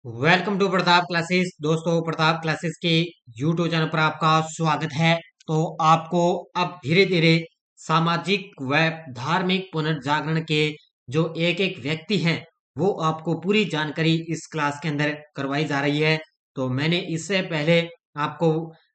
Welcome to Pratap classes. दोस्तों, Pratap classes के YouTube channel पर आपका स्वागत है। तो आपको अब धीरे धीरे सामाजिक व धार्मिक पुनर्जागरण के जो एक एक व्यक्ति हैं वो आपको पूरी जानकारी इस क्लास के अंदर करवाई जा रही है। तो मैंने इससे पहले आपको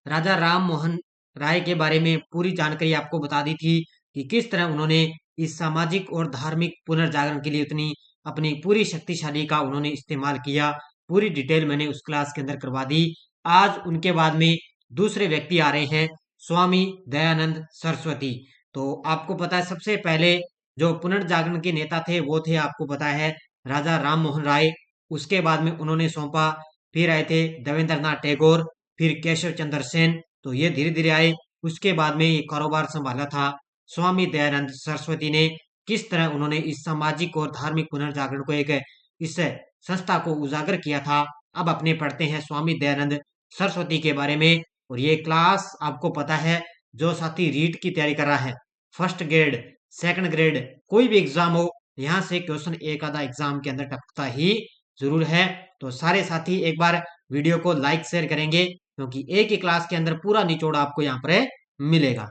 राजा राम मोहन राय के बारे में पूरी जानकारी आपको बता दी थी कि किस तरह उन्होंने इस सामाजिक और धार्मिक पुनर्जागरण के लिए उतनी अपनी पूरी शक्तिशाली का उन्होंने इस्तेमाल किया। पूरी डिटेल मैंने उस क्लास के अंदर करवा दी। आज उनके बाद में दूसरे व्यक्ति आ रहे हैं, स्वामी दयानंद सरस्वती। तो आपको पता है सबसे पहले जो पुनर्जागरण के नेता थे वो थे, आपको पता है, राजा राम मोहन राय। उसके बाद में उन्होंने सौंपा, फिर आए थे देवेंद्र नाथ टैगोर, फिर केशव चंद्र सेन। तो ये धीरे धीरे आए। उसके बाद में ये कारोबार संभाला था स्वामी दयानंद सरस्वती ने। किस तरह उन्होंने इस सामाजिक और धार्मिक पुनर्जागरण को एक इस संस्था को उजागर किया था। अब अपने पढ़ते हैं स्वामी दयानंद सरस्वती के बारे में। और ये क्लास आपको पता है, जो साथी रीट की तैयारी कर रहा है, फर्स्ट ग्रेड, सेकंड ग्रेड, कोई भी एग्जाम हो, यहाँ से क्वेश्चन एक आधा एग्जाम के अंदर टपकता ही जरूर है। तो सारे साथी एक बार वीडियो को लाइक शेयर करेंगे, क्योंकि एक ही क्लास के अंदर पूरा निचोड़ आपको यहाँ पर मिलेगा।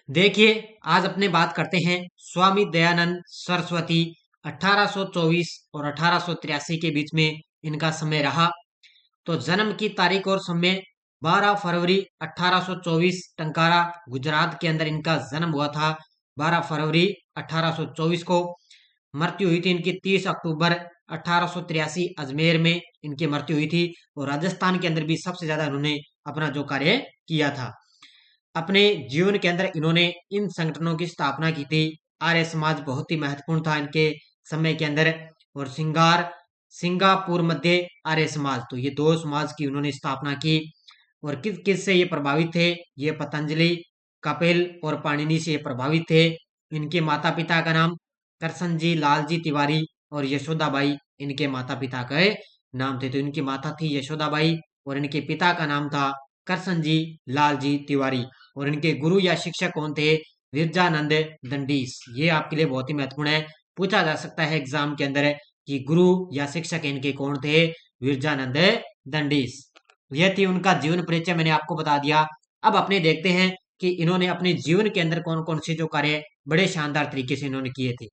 देखिए, आज अपने बात करते हैं स्वामी दयानंद सरस्वती। 1824 और 1883 के बीच में इनका समय रहा। तो जन्म की तारीख और समय 12 फरवरी 1824, टंकारा गुजरात के अंदर इनका जन्म हुआ था। 12 फरवरी 1824 को मृत्यु हुई थी इनकी 30 अक्टूबर 1883 अजमेर में इनकी मृत्यु हुई थी। और राजस्थान के अंदर भी सबसे ज्यादा इन्होंने अपना जो कार्य किया था। अपने जीवन के अंदर इन्होंने इन संगठनों की स्थापना की थी। आर्य समाज बहुत ही महत्वपूर्ण था इनके समय के अंदर। और सिंगापुर मध्य आर्य समाज, तो ये दो समाज की उन्होंने स्थापना की। और किस किस से ये प्रभावित थे? ये पतंजलि, कपिल और पाणिनि से ये प्रभावित थे। इनके माता पिता का नाम करसन जी लालजी तिवारी और यशोदाबाई इनके माता पिता के नाम थे। तो इनकी माता थी यशोदाबाई और इनके पिता का नाम था करसन जी लालजी तिवारी। और इनके गुरु या शिक्षक कौन थे? विरजानंद दंडीस। ये आपके लिए बहुत ही महत्वपूर्ण है, पूछा जा सकता है एग्जाम के अंदर कि गुरु या शिक्षक इनके कौन थे? विरजानंद दंडीस। यह थी उनका जीवन परिचय, मैंने आपको बता दिया। अब अपने देखते हैं कि इन्होंने अपने जीवन के अंदर कौन कौन से जो कार्य बड़े शानदार तरीके से इन्होंने किए थे।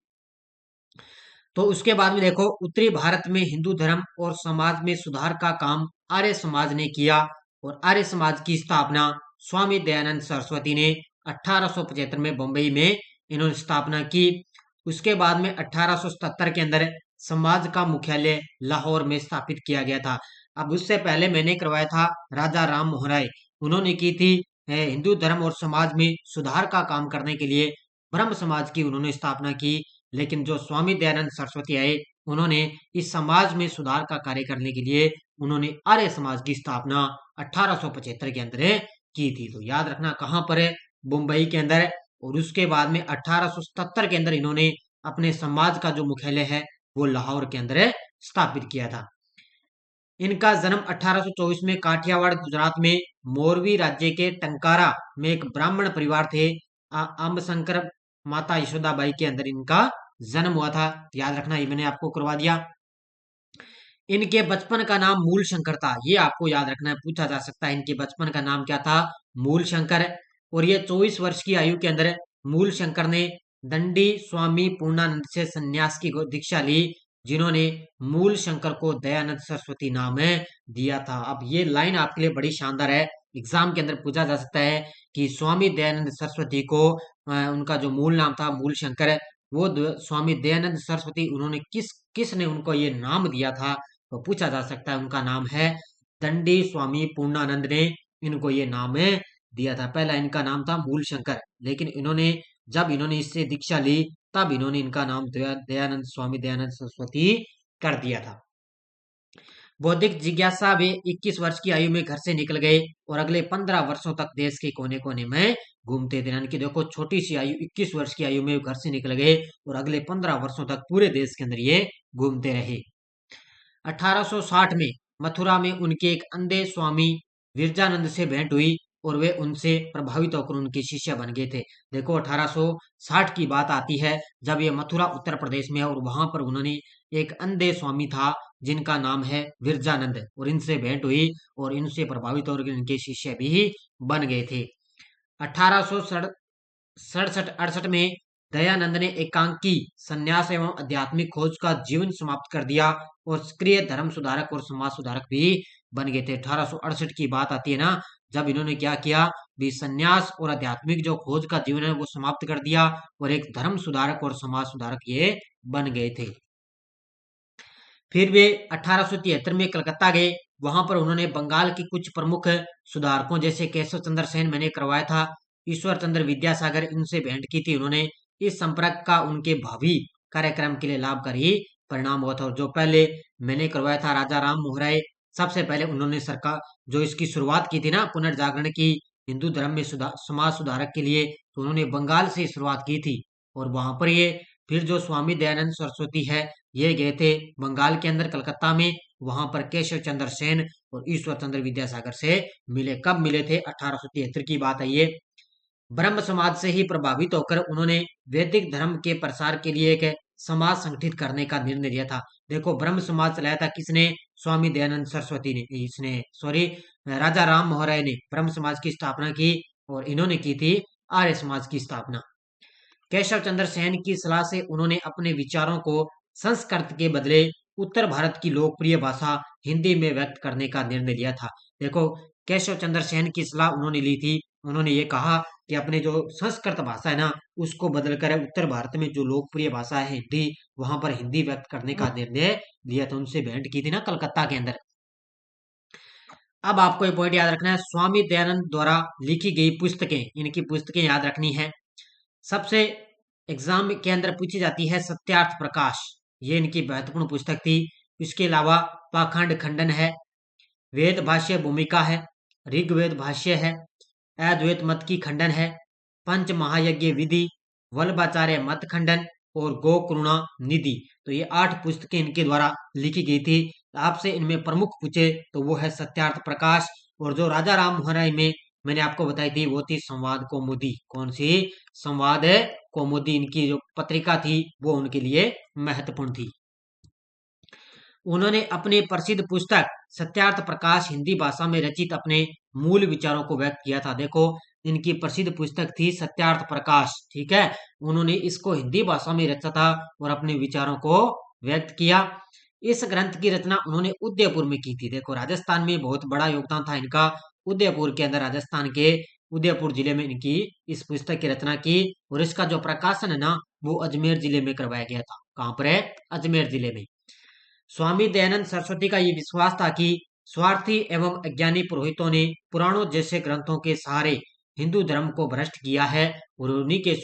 तो उसके बाद में देखो, उत्तरी भारत में हिंदू धर्म और समाज में सुधार का काम आर्य समाज ने किया। और आर्य समाज की स्थापना स्वामी दयानंद सरस्वती ने 1875 में बंबई में इन्होंने स्थापना की। उसके बाद में 1877 के अंदर समाज का मुख्यालय लाहौर में स्थापित किया गया था। अब उससे पहले मैंने करवाया था राजा राम मोहन राय, उन्होंने की थी हिंदू धर्म और समाज में सुधार का काम करने के लिए ब्रह्म समाज की उन्होंने स्थापना की। लेकिन जो स्वामी दयानंद सरस्वती आए, उन्होंने इस समाज में सुधार का कार्य करने के लिए उन्होंने आर्य समाज की स्थापना 1875 के अंदर की थी। तो याद रखना कहाँ पर है? मुंबई के अंदर। और उसके बाद में 1877 के अंदर इन्होंने अपने समाज का जो मुख्यालय है वो लाहौर के अंदर स्थापित किया था। इनका जन्म 1824 में काठियावाड़ गुजरात में मोरवी राज्य के टंकारा में एक ब्राह्मण परिवार थे, अम्ब शंकर माता यशोदाबाई के अंदर इनका जन्म हुआ था। याद रखना, ये मैंने आपको करवा दिया। इनके बचपन का नाम मूल शंकर था, ये आपको याद रखना है, पूछा जा सकता है इनके बचपन का नाम क्या था? मूल शंकर। और ये 24 वर्ष की आयु के अंदर मूल शंकर ने दंडी स्वामी पूर्णानंद से सन्यास की दीक्षा ली, जिन्होंने मूल शंकर को दयानंद सरस्वती नाम दिया था। अब ये लाइन आपके लिए बड़ी शानदार है, एग्जाम के अंदर पूछा जा सकता है कि स्वामी दयानंद सरस्वती को उनका जो मूल नाम था मूल शंकर, वो स्वामी दयानंद सरस्वती उन्होंने किसने उनको ये नाम दिया था? तो पूछा जा सकता है उनका नाम है दंडी स्वामी पूर्णानंद ने इनको ये नाम दिया था। पहला इनका नाम था मूल शंकर, लेकिन इन्होंने जब इन्होंने इससे दीक्षा ली तब इन्होंने इनका नाम दयानंद स्वामी दयानंद सरस्वती कर दिया था। बौद्धिक जिज्ञासा वे 21 वर्ष की आयु में घर से निकल गए और अगले 15 वर्षों तक देश के कोने कोने में घूमते थे। यानी कि देखो, छोटी सी आयु 21 वर्ष की आयु में घर से निकल गए और अगले 15 वर्षों तक पूरे देश के अंदर ये घूमते रहे। 1860 में मथुरा में उनके एक अंधे स्वामी विरजानंद से भेंट हुई और वे उनसे प्रभावित होकर उनके शिष्य बन गए थे। देखो, 1860 की बात आती है जब ये मथुरा उत्तर प्रदेश में है और वहां पर उन्होंने एक अंधे स्वामी था जिनका नाम है विरजानंद, और इनसे भेंट हुई और इनसे प्रभावित होकर इनके शिष्य भी बन गए थे। 1867-68 में दयानंद ने एकांकी संन्यास एवं आध्यात्मिक खोज का जीवन समाप्त कर दिया और सक्रिय धर्म सुधारक और समाज सुधारक भी बन गए थे। 1868 की बात आती है ना, जब इन्होंने क्या किया, भी संन्यास और आध्यात्मिक जो खोज का जीवन है वो समाप्त कर दिया और एक धर्म सुधारक और समाज सुधारक ये बन गए थे। फिर वे 1873 में कलकत्ता गए। वहां पर उन्होंने बंगाल की कुछ प्रमुख सुधारकों जैसे केशव चंद्र सेन मैंने करवाया था, ईश्वर चंद्र विद्यासागर, इनसे भेंट की थी उन्होंने। इस संपर्क का उनके भावी कार्यक्रम के लिए लाभकारी परिणाम हुआ था। और जो पहले मैंने करवाया था राजा राम मोहन राय, सबसे पहले उन्होंने सरकार जो इसकी शुरुआत की थी ना पुनर्जागरण की हिंदू धर्म में समाज सुधारक के लिए, तो उन्होंने बंगाल से शुरुआत की थी। और वहां पर ये फिर जो स्वामी दयानंद सरस्वती है ये गए थे बंगाल के अंदर कलकत्ता में, वहां पर केशव चंद्र सेन और ईश्वर चंद्र विद्यासागर से मिले। कब मिले थे? 1873 की बात है ये। ब्रह्म समाज से ही प्रभावित होकर उन्होंने वैदिक धर्म के प्रसार के लिए एक समाज संगठित करने का निर्णय लिया था। देखो ब्रह्म समाज चलाया था किसने? स्वामी दयानंद सरस्वती ने, इसने सॉरी राजा राम मोहन राय ने ब्रह्म समाज की स्थापना की और इन्होंने की थी आर्य समाज की स्थापना। केशव चंद्र सेन की सलाह से उन्होंने अपने विचारों को संस्कृत के बदले उत्तर भारत की लोकप्रिय भाषा हिंदी में व्यक्त करने का निर्णय लिया था। देखो केशव चंद्र सेन की सलाह उन्होंने ली थी। उन्होंने ये कहा कि अपने जो संस्कृत भाषा है ना उसको बदलकर उत्तर भारत में जो लोकप्रिय भाषा है हिंदी, वहां पर हिंदी व्यक्त करने का निर्णय लिया था। उनसे भेंट की थी ना कलकत्ता के अंदर। अब आपको एक पॉइंट याद रखना है, स्वामी दयानंद द्वारा लिखी गई पुस्तकें, इनकी पुस्तकें याद रखनी है। सबसे एग्जाम के अंदर पूछी जाती है सत्यार्थ प्रकाश, ये इनकी महत्वपूर्ण पुस्तक थी। इसके अलावा पाखंड खंडन है, वेद भाष्य भूमिका है, ऋग्वेद भाष्य है, अद्वैत मत की खंडन है, पंच महायज्ञ विधि, वल्लभाचार्य मत खंडन और गो करुणा निधि। तो ये 8 पुस्तकें इनके द्वारा लिखी गई थी। आपसे इनमें प्रमुख पूछे तो वो है सत्यार्थ प्रकाश, और जो राजा राम मोहन राय में मैंने आपको बताई थी वो थी संवाद कौमुदी। कौन सी? संवाद कौमुदी, इनकी जो पत्रिका थी वो उनके लिए महत्वपूर्ण थी। उन्होंने अपनी प्रसिद्ध पुस्तक सत्यार्थ प्रकाश हिंदी भाषा में रचित अपने मूल विचारों को व्यक्त किया था। देखो इनकी प्रसिद्ध पुस्तक थी सत्यार्थ प्रकाश, ठीक है। उन्होंने इसको हिंदी भाषा में रचा था और अपने विचारों को व्यक्त किया। इस ग्रंथ की रचना उन्होंने उदयपुर में की थी। देखो राजस्थान में बहुत बड़ा योगदान था इनका। उदयपुर के अंदर, राजस्थान के उदयपुर जिले में इनकी इस पुस्तक की रचना की। और इसका जो प्रकाशन है ना वो अजमेर जिले में करवाया गया था। कहां पर है? अजमेर जिले में। स्वामी दयानंद सरस्वती का ये विश्वास था कि स्वार्थी एवं अज्ञानी पुरोहितों ने पुराणों जैसे ग्रंथों के सहारे हिंदू धर्म को भ्रष्ट किया है और उन्हीं के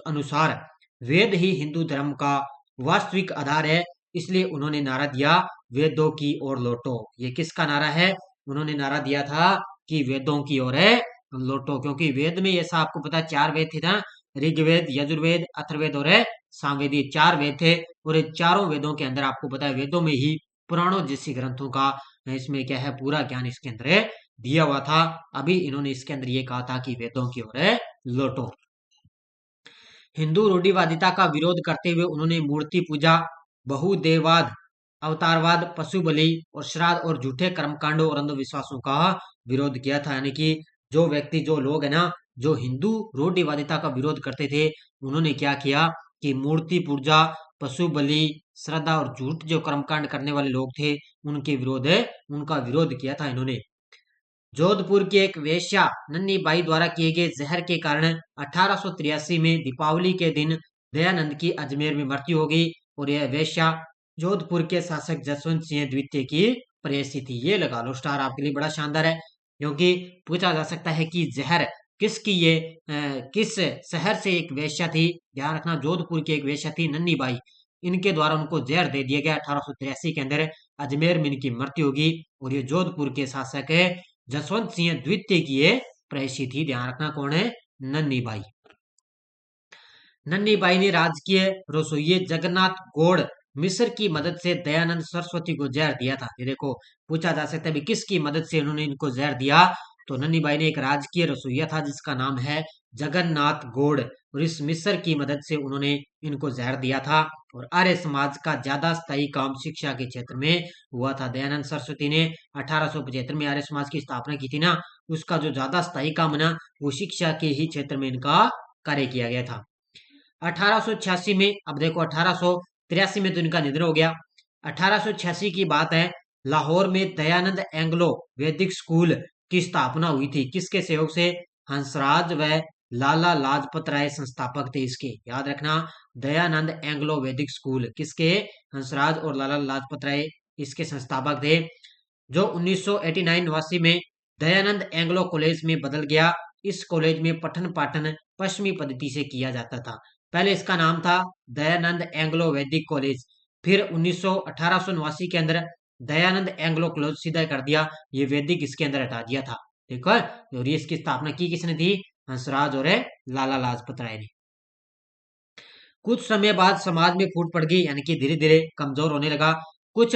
अनुसार वेद ही हिंदू धर्म का वास्तविक आधार है। इसलिए उन्होंने नारा दिया वेदों की ओर लौटो। ये किसका नारा है? उन्होंने नारा दिया था कि वेदों की ओर है लौटो, क्योंकि वेद में ऐसा आपको पता है 4 वेद थे ना, ऋग्वेद, यजुर्वेद, अथर्ववेद और सामवेद, 4 वेद थे। और ये चारों वेदों के अंदर आपको पता है वेदों में ही पुराणों जैसी ग्रंथों का इसमें क्या है पूरा ज्ञान इसके अंदर दिया हुआ था। अभी इन्होंने इसके अंदर ये कहा था कि वेदों की ओर लौटो। हिंदू रूढ़िवादिता का विरोध करते हुए उन्होंने मूर्ति पूजा, बहुदेववाद, अवतारवाद, पशु बलि और श्राद्ध और झूठे कर्मकांडों और अंधविश्वासों का विरोध किया था। यानी कि जो व्यक्ति, जो लोग है ना, जो हिंदू रूढ़िवादिता का विरोध करते थे, उन्होंने क्या किया कि मूर्ति पूजा, पशु बलि, श्रद्धा और झूठ जो कर्मकांड करने वाले लोग थे उनका विरोध किया था इन्होंने। जोधपुर की एक वेश्या नन्ही बाई द्वारा किए गए जहर के कारण 1883 में दीपावली के दिन दयानंद की अजमेर में मृत्यु हो गई। और यह वेश्या जोधपुर के शासक जसवंत सिंह द्वितीय की प्रेयसी थी। ये लगा लो स्टार आपके लिए, बड़ा शानदार है। क्योंकि पूछा जा सकता है कि जहर किसकी, किस शहर से एक वेश्या थी। ध्यान रखना जोधपुर की एक वेश्या थी नन्ही बाई, इनके द्वारा उनको जहर दे दिया गया 1883 के अंदर। अजमेर में इनकी मृत्यु होगी। और ये जोधपुर के शासक है जसवंत सिंह द्वितीय की ये प्रेयसी थी। ध्यान रखना कौन है? नन्ही बाई। नन्ही बाई ने राजकीय रसोइये जगन्नाथ गौड़ मिस्र की मदद से दयानंद सरस्वती को जहर दिया था। ये देखो पूछा जा सकता है किसकी मदद से उन्होंने इनको जहर दिया, तो नन्ही बाई ने एक राजकीय रसोइया था जिसका नाम है जगन्नाथ गौड़, और इस मिस्र की मदद से उन्होंने इनको जहर दिया था। और आर्य समाज का ज्यादा स्थायी काम शिक्षा के क्षेत्र में हुआ था। दयानंद सरस्वती ने 1875 में आर्य समाज की स्थापना की थी ना, उसका जो ज्यादा स्थायी काम है ना, वो शिक्षा के ही क्षेत्र में इनका कार्य किया गया था। 1886 में, अब देखो 1883 में तो इनका निधन हो गया। 1886 की बात है, लाहौर में दयानंद एंग्लो वैदिक स्कूल की स्थापना हुई थी। किसके सहयोग से? हंसराज व लाला लाजपत राय संस्थापक थे इसके, याद रखना। दयानंद एंग्लो वैदिक स्कूल किसके? हंसराज और लाला लाजपत राय इसके संस्थापक थे। जो 1989 में दयानंद एंग्लो कॉलेज में बदल गया। इस कॉलेज में पठन पाठन पश्चिमी पद्धति से किया जाता था। पहले इसका नाम था दयानंद एंग्लो वैदिक कॉलेज, फिर 1889 के अंदर दयानंद एंग्लो कॉलेज सीधा कर दिया, ये वैदिक इसके अंदर हटा दिया था। ठीक है, और ये इसकी स्थापना की किसने थी? हंसराज और लाला लाजपत राय ने। कुछ समय बाद समाज में फूट पड़ गई, यानी कि धीरे धीरे कमजोर होने लगा। कुछ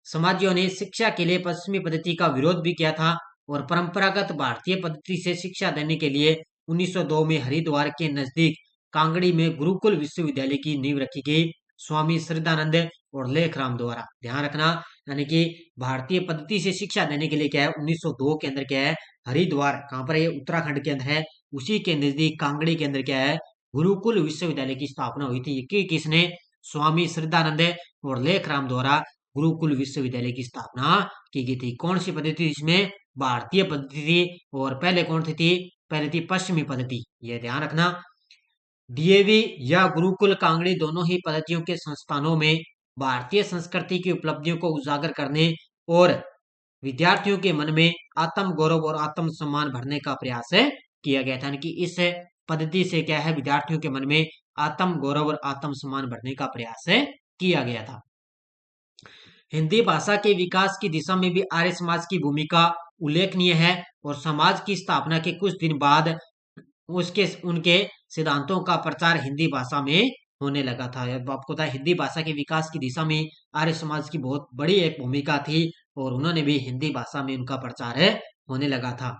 समाजियों ने शिक्षा के लिए पश्चिमी पद्धति का विरोध भी किया था और परंपरागत भारतीय पद्धति से शिक्षा देने के लिए 1902 में हरिद्वार के नजदीक कांगड़ी में गुरुकुल विश्वविद्यालय की नींव रखी गई, स्वामी श्रद्धानंद और लेखराम द्वारा। ध्यान रखना, यानी कि भारतीय पद्धति से शिक्षा देने के लिए क्या है, 1902 के अंदर क्या है, हरिद्वार, कहां पर है? उत्तराखंड के अंदर है, उसी के नजदीक कांगड़ी के अंदर क्या है, गुरुकुल विश्वविद्यालय की स्थापना हुई थी। कि किसने? स्वामी श्रद्धानंद और लेखराम द्वारा गुरुकुल विश्वविद्यालय की स्थापना की गई थी। कौन सी पद्धति थी इसमें? भारतीय पद्धति थी। और पहले कौन सी थी? पहले थी पश्चिमी पद्धति, यह ध्यान रखना। डीएवी या गुरुकुल कांगड़ी दोनों ही पद्धतियों के संस्थानों में भारतीय संस्कृति की उपलब्धियों को उजागर करने और विद्यार्थियों के मन में आत्म गौरव और आत्म सम्मान भरने का प्रयास किया गया था। यानी कि इस पद्धति से क्या है, विद्यार्थियों के मन में आत्म गौरव और आत्म सम्मान भरने का प्रयास किया गया था। हिंदी भाषा के विकास की दिशा में भी आर्य समाज की भूमिका उल्लेखनीय है और समाज की स्थापना के कुछ दिन बाद उसके उनके सिद्धांतों का प्रचार हिंदी भाषा में होने लगा था। आपको पता है, हिंदी भाषा के विकास की दिशा में आर्य समाज की बहुत बड़ी एक भूमिका थी और उन्होंने भी हिंदी भाषा में उनका प्रचार होने लगा था।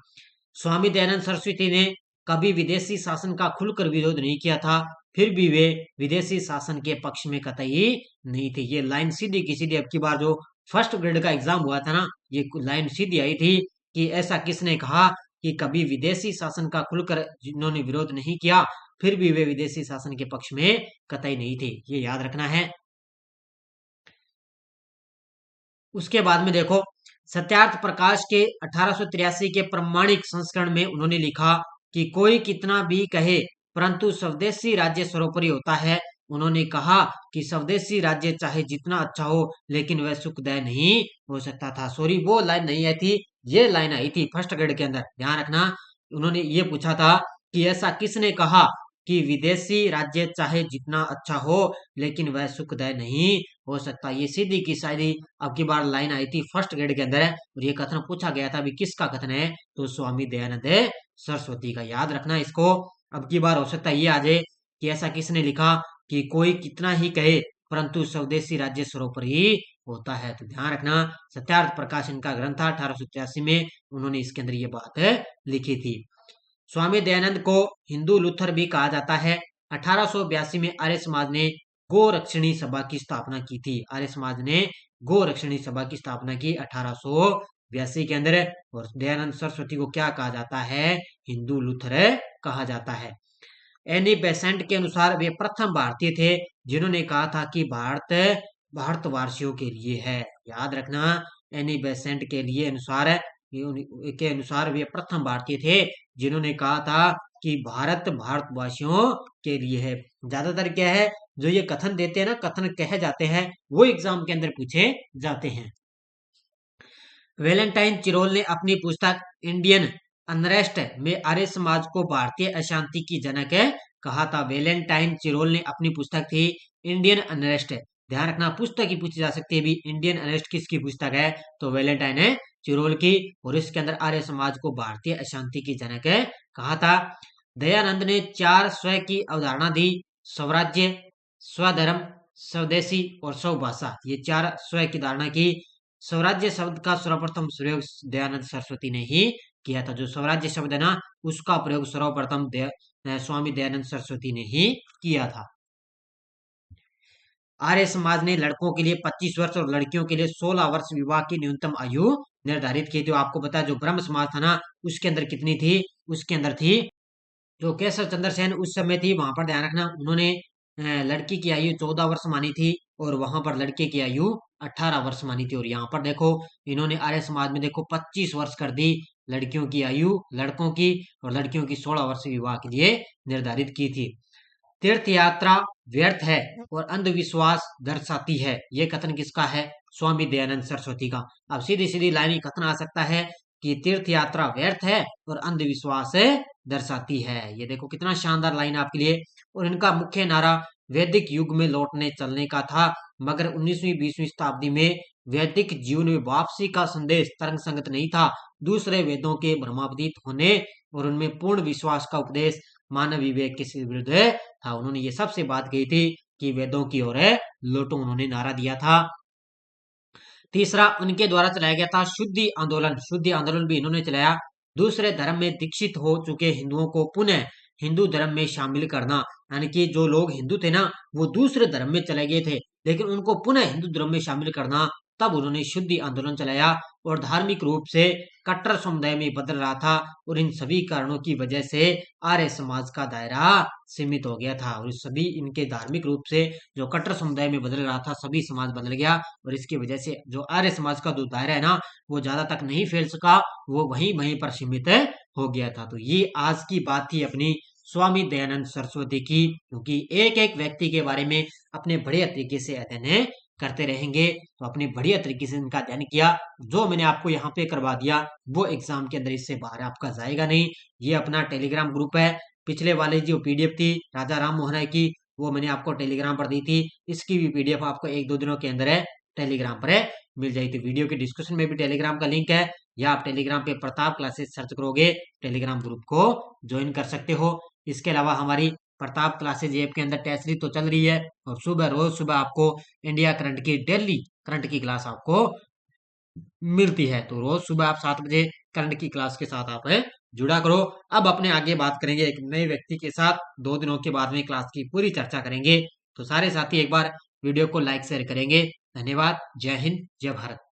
स्वामी दयानंद सरस्वती ने कभी विदेशी शासन का खुलकर विरोध नहीं किया था, फिर भी वे विदेशी शासन के पक्ष में कतई नहीं थे। ये लाइन सीधी की सीधी, अब की बार जो फर्स्ट ग्रेड का एग्जाम हुआ था ना, ये लाइन सीधी आई थी कि ऐसा किसने कहा कि कभी विदेशी शासन का खुलकर जिन्होंने विरोध नहीं किया, फिर भी वे विदेशी शासन के पक्ष में कतई नहीं थे, ये याद रखना है। उसके बाद में देखो, सत्यार्थ प्रकाश के 1883 के प्रमाणिक संस्करण में उन्होंने लिखा कि कोई कितना भी कहे परंतु स्वदेशी राज्य सर्वोपरि होता है। उन्होंने कहा कि स्वदेशी राज्य चाहे जितना अच्छा हो लेकिन वह सुखदायी नहीं हो सकता था। सॉरी, वो लाइन नहीं आई थी, ये लाइन आई थी फर्स्ट ग्रेड के अंदर, ध्यान रखना। उन्होंने ये पूछा था कि ऐसा किसने कहा कि विदेशी राज्य चाहे जितना अच्छा हो लेकिन वह सुखदायी नहीं हो सकता। ये सीधी की सारी अब की बार लाइन आई थी फर्स्ट ग्रेड के अंदर है और ये कथन पूछा गया था, अभी किसका कथन है? तो स्वामी दयानंद सरस्वती का, याद रखना इसको। अब की बार हो सकता है ये आ जाए कि ऐसा किसने लिखा कि कोई कितना ही कहे परंतु स्वदेशी राज्य सर्वोपरि होता है। तो ध्यान रखना, सत्यार्थ प्रकाश इनका ग्रंथ था, 1883 में उन्होंने इसके अंदर ये बात लिखी थी। स्वामी दयानंद को हिंदू लूथर भी कहा जाता है। 1882 में आर्य समाज ने गोरक्षणी सभा की स्थापना की थी। आर्य समाज ने गोरक्षणी सभा की स्थापना की 1882 के अंदर। और दयानंद सरस्वती को क्या कहा जाता है? हिंदू लूथर कहा जाता है। एनी बेसेंट के अनुसार वे प्रथम भारतीय थे जिन्होंने कहा था कि भारत भारतवासियों के लिए है। याद रखना, एनी बेसेंट के अनुसार वे प्रथम भारतीय थे जिन्होंने कहा था कि भारत भारतवासियों के लिए है। ज्यादातर क्या है, जो ये कथन देते हैं ना, कथन कहे जाते हैं, वो एग्जाम के अंदर पूछे जाते हैं। वैलेंटाइन चिरोल ने अपनी पुस्तक इंडियन अनरेस्ट में आर्य समाज को भारतीय अशांति की जनक कहा था। वैलेंटाइन चिरोल ने अपनी पुस्तक थी इंडियन अनरेस्ट, ध्यान रखना पुस्तक ही पूछी जा सकती है भी, इंडियन अनरेस्ट किसकी पुस्तक है? तो वैलेंटाइन चिरोल की, और इसके अंदर आर्य समाज को भारतीय अशांति की जनक कहा था। दयानंद ने 4 स्व की अवधारणा दी, स्वराज्य, स्वधर्म, स्वदेशी और स्वभाषा, ये 4 स्व की धारणा की। स्वराज्य शब्द का सर्वप्रथम प्रयोग दयानंद सरस्वती ने ही किया था। जो स्वराज्य शब्द है ना, उसका प्रयोग सर्वप्रथम स्वामी दयानंद सरस्वती ने ही किया था। आर्य समाज ने लड़कों के लिए 25 वर्ष और लड़कियों के लिए 16 वर्ष विवाह की न्यूनतम आयु निर्धारित की थी। आपको पता है जो ब्रह्म समाज था ना, उसके अंदर कितनी थी? उसके अंदर थी, जो केशव चंद्र सेन उस समय थी, वहां पर ध्यान रखना, उन्होंने लड़की की आयु 14 वर्ष मानी थी और वहां पर लड़के की आयु 18 वर्ष मानी थी। और यहाँ पर देखो, इन्होंने आर्य समाज में देखो 25 वर्ष कर दी लड़कियों की आयु, लड़कों की, और लड़कियों की 16 वर्ष विवाह के लिए निर्धारित की थी। तीर्थ यात्रा व्यर्थ है और अंधविश्वास दर्शाती है, ये कथन किसका है? स्वामी दयानंद सरस्वती का। अब सीधी सीधी लाइन में कथन आ सकता है कि तीर्थ यात्रा व्यर्थ है और अंधविश्वास दर्शाती है। ये देखो कितना शानदार लाइन आपके लिए। और इनका मुख्य नारा वैदिक युग में लौटने चलने का था, मगर 19वीं 20वीं शताब्दी में वैदिक जीवन में वापसी का संदेश तर्क संगत नहीं था। दूसरे वेदों के भ्रमातीत होने और उनमें पूर्ण विश्वास का उपदेश मानव विवेक के विरुद्ध था। उन्होंने ये सबसे बात कही थी कि वेदों की ओर लौटो, उन्होंने नारा दिया था। तीसरा, उनके द्वारा चलाया गया था शुद्धि आंदोलन। शुद्धि आंदोलन भी इन्होंने चलाया। दूसरे धर्म में दीक्षित हो चुके हिंदुओं को पुनः हिंदू धर्म में शामिल करना, यानी कि जो लोग हिंदू थे ना, वो दूसरे धर्म में चले गए थे, लेकिन उनको पुनः हिंदू धर्म में शामिल करना, तब उन्होंने शुद्धि आंदोलन चलाया। और धार्मिक रूप से कट्टर समुदाय में बदल रहा था, और इन सभी कारणों की वजह से आर्य समाज का दायरा सीमित हो गया था। और सभी इनके धार्मिक रूप से जो कट्टर समुदाय में बदल रहा था, सभी समाज बदल गया, और इसकी वजह से जो आर्य समाज का जो दायरा है ना, वो ज्यादा तक नहीं फैल सका, वो वहीं वहीं पर सीमित हो गया था। तो ये आज की बात थी अपनी स्वामी दयानंद सरस्वती की, क्योंकि एक एक व्यक्ति के बारे में अपने बढ़िया तरीके से अध्ययन करते रहेंगे, तो अपने बढ़िया तरीके से इनका अध्ययन किया। जो मैंने आपको यहाँ पे करवा दिया, वो एग्जाम के अंदर इससे बाहर आपका जाएगा नहीं। ये अपना टेलीग्राम ग्रुप है। पिछले वाले जो पीडीएफ थी राजा राम मोहन राय की, वो मैंने आपको टेलीग्राम पर दी थी। इसकी भी पीडीएफ आपको 1-2 दिनों के अंदर टेलीग्राम पर मिल जाएगी। वीडियो के डिस्क्रिप्शन में भी टेलीग्राम का लिंक है, या आप टेलीग्राम पे प्रताप क्लासेस सर्च करोगे, टेलीग्राम ग्रुप को ज्वाइन कर सकते हो। इसके अलावा हमारी प्रताप क्लासेज ऐप के अंदर टेस्ट सीरीज तो चल रही है, और रोज सुबह आपको इंडिया करंट की डेली करंट की क्लास आपको मिलती है। तो रोज सुबह आप 7 बजे करंट की क्लास के साथ आप जुड़ा करो। अब अपने आगे बात करेंगे एक नए व्यक्ति के साथ, 2 दिनों के बाद में क्लास की पूरी चर्चा करेंगे। तो सारे साथी एक बार वीडियो को लाइक शेयर करेंगे। धन्यवाद। जय हिंद, जय भारत।